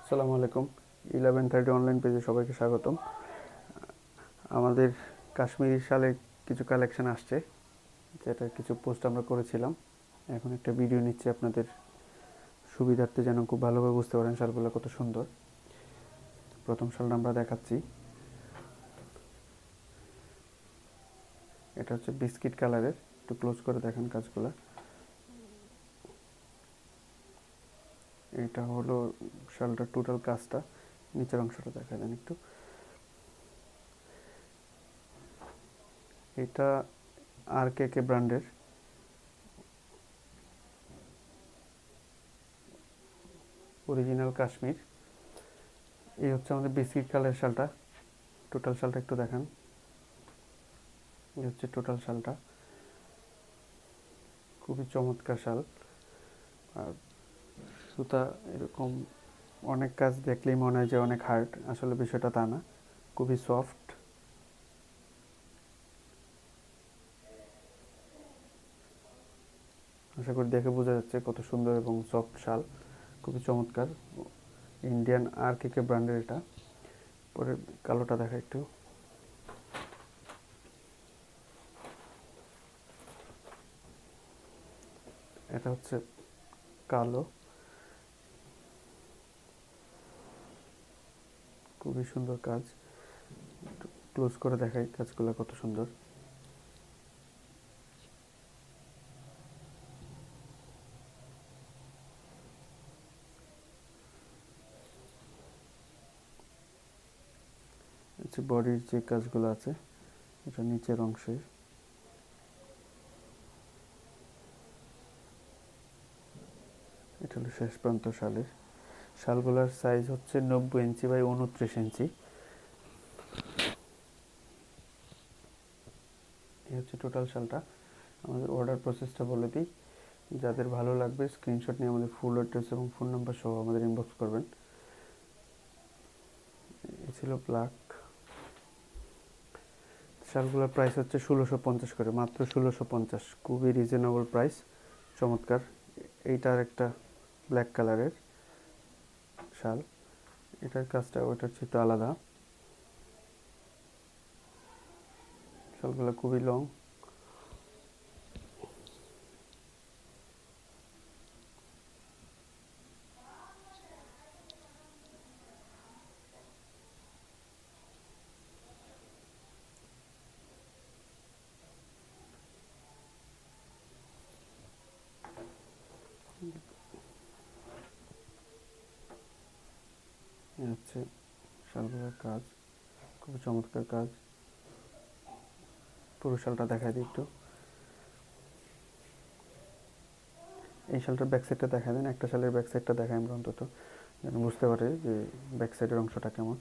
আসসালামু আলাইকুম। 1130 অনলাইন পেজে সবাইকে স্বাগতম। আমাদের কাশ্মীরি শালের কিছু কালেকশন আসছে, যেটা কিছু পোস্ট আমরা করেছিলাম। এখন একটা ভিডিও নিচ্ছি আপনাদের সুবিধার্থে, যেন খুব ভালোভাবে বুঝতে পারেন শালগুলো কত সুন্দর। প্রথম শালটা আমরা দেখাচ্ছি। এটা হচ্ছে বিস্কিট কালারের। একটু ক্লোজ করে দেখেন কাজগুলো। এটা হলো শালটার টোটাল কাজটা। নিচের অংশটা দেখা দেন একটু। এটা RKK ব্র্যান্ডের অরিজিনাল কাশ্মীর। এই হচ্ছে আমাদের বিস্কিট কালারের শালটা। টোটাল শালটা একটু দেখান। এই হচ্ছে টোটাল শালটা। খুবই চমৎকার শাল। আর সুতা এরকম অনেক কাজ দেখলেই মনে হয় যে অনেক হার্ড, আসলে বিষয়টা তা না, খুবই সফট। আশা করি দেখে বোঝা যাচ্ছে কত সুন্দর এবং সফট শাল, খুবই চমৎকার। ইন্ডিয়ান RKK ব্র্যান্ডের এটা। পরে কালোটা দেখা একটু। এটা হচ্ছে কালো, খুবই সুন্দর কাজ। একটু ক্লোজ করে দেখাই কাজগুলো কত সুন্দর। হচ্ছে বডির যে কাজগুলো আছে, এটা নিচের অংশে। এটা হলো শেষ প্রান্ত শালের। শালগুলোর সাইজ হচ্ছে 90 ইঞ্চি বাই 29 ইঞ্চি। এই হচ্ছে টোটাল শালটা। আমাদের অর্ডার প্রসেসটা বলে দিই। যাদের ভালো লাগবে স্ক্রিনশট নিয়ে আমাদের ফুল অ্যাড্রেস এবং ফোন নাম্বার সহ আমাদের ইনবক্স করবেন। এ ছিল ব্ল্যাক। শালগুলোর প্রাইস হচ্ছে 1650 করে, মাত্র 1650। খুবই রিজনেবল প্রাইস, চমৎকার। এইটার একটা ব্ল্যাক কালারের শাল। এটার কাজটা ওইটার চেয়ে একটু আলাদা। শালগুলো খুবই লং। এই হচ্ছে শালগুলোর কাজ, খুবই চমৎকার কাজ। পুরো শালটা দেখাই দিই একটু। এই শালটার ব্যাক সাইডটা দেখা দেন। একটা শালের ব্যাক সাইডটা দেখাই আমরা অন্তত, যেন বুঝতে পারে যে ব্যাক সাইডের অংশটা কেমন।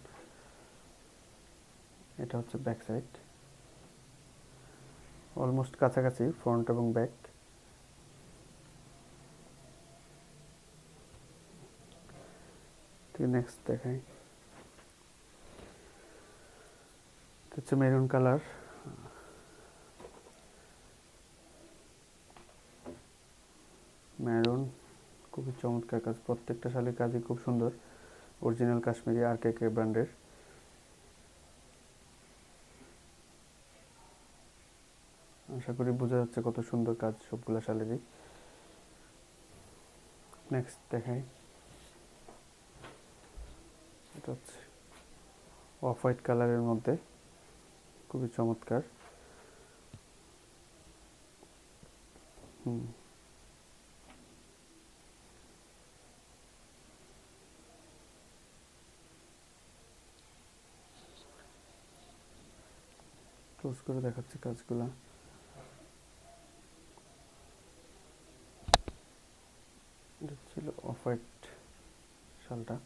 এটা হচ্ছে ব্যাক সাইড, অলমোস্ট কাছাকাছি ফ্রন্ট এবং ব্যাক। ঠিক নেক্সট দেখাই। হচ্ছে মেরুন কালার। মেরুন, খুবই চমৎকার কাজ। প্রত্যেকটা শালের কাজই খুব সুন্দর। অরিজিনাল কাশ্মীরি RKK ব্র্যান্ডের। আশা করি বোঝা যাচ্ছে কত সুন্দর কাজ সবগুলো শালেরই। নেক্সট দেখাই। এটা হচ্ছে অফ হোয়াইট কালারের মধ্যে, খুবই চমৎকার। ক্লোজ করে দেখাচ্ছি কাজগুলা। এটা ছিল অফ হোয়াইট শালটা।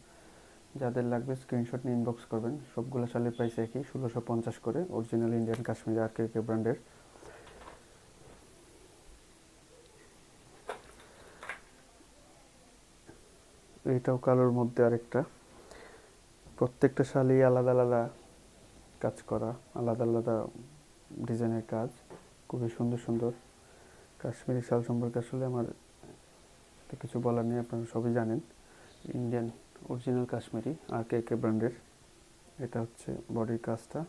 যাদের লাগবে স্ক্রিনশট নিয়ে ইনবক্স করবেন। সবগুলো শালের প্রাইস একই, 1650 করে। অরিজিনাল ইন্ডিয়ান কাশ্মীরি RKK ব্র্যান্ডের। এইটাও কালোর মধ্যে আরেকটা। প্রত্যেকটা শালই আলাদা আলাদা কাজ করা, আলাদা আলাদা ডিজাইনের কাজ, খুবই সুন্দর সুন্দর। কাশ্মীরি শাল সম্পর্কে আসলে আমার কিছু বলার নেই, আপনারা সবই জানেন। ইন্ডিয়ান অরিজিনাল কাশ্মীরি আর কে ব্র্যান্ডের। এটা হচ্ছে বডির কাজটা,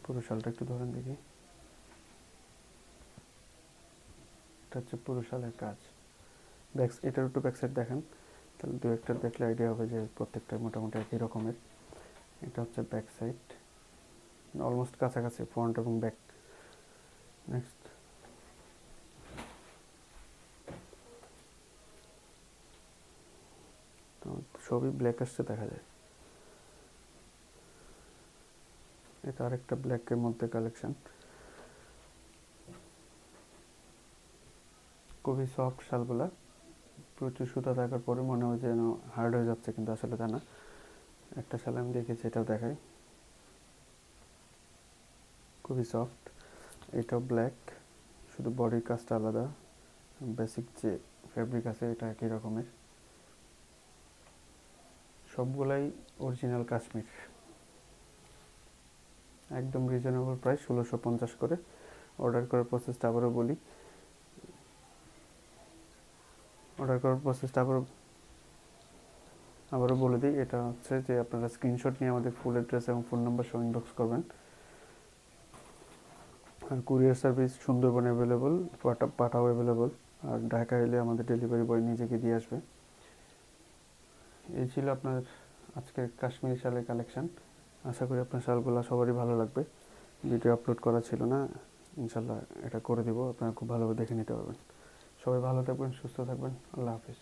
পুরো শালটা একটু ধরেন দেখি। এটা হচ্ছে পুরো শালের কাজ। এটার একটু ব্যাক সাইড দেখেন, তাহলে দু একটা দেখলে আইডিয়া হবে যে প্রত্যেকটা মোটামুটি একই রকমের। এটা হচ্ছে ব্যাক সাইড, অলমোস্ট কাছাকাছি ফ্রন্ট এবং ব্যাক। নেক্সট সবই ব্ল্যাক আসছে দেখা যায়। এটা আরেকটা ব্ল্যাকের মধ্যে কালেকশন, খুবই সফট শালগুলা। প্রচুর সুতা থাকার পরে মনে হয় যেন হার্ড হয়ে যাচ্ছে, কিন্তু আসলে তা না। একটা শাল আমি দেখেছি, এটাও দেখাই, খুবই সফট। এটাও ব্ল্যাক, শুধু বডির কাজটা আলাদা, বেসিক যে ফ্যাব্রিক আছে এটা একই রকমের। সবগুলাই অরিজিনাল কাশ্মীর, একদম রিজনেবল প্রাইস 1650 করে। অর্ডার করার প্রসেসটা আবারও বলি, আবারও বলে দিই। এটা হচ্ছে যে আপনারা স্ক্রিনশট নিয়ে আমাদের ফুল অ্যাড্রেস এবং ফোন নাম্বার সহ ইনবক্স করবেন। আর কুরিয়ার সার্ভিস সুন্দরবন অ্যাভেলেবল, পাঠাও অ্যাভেলেবল। আর ঢাকা এলে আমাদের ডেলিভারি বয় নিজেকে দিয়ে আসবে। এই ছিল আপনার আজকের কাশ্মীরি শালের কালেকশন। আশা করি আপনার শালগুলো সবারই ভালো লাগবে। ভিডিও আপলোড করা ছিল না, ইনশাল্লাহ এটা করে দেবো, আপনারা খুব ভালোভাবে দেখে নিতে পারবেন। সবাই ভালো থাকবেন, সুস্থ থাকবেন, আল্লাহ হাফিজ।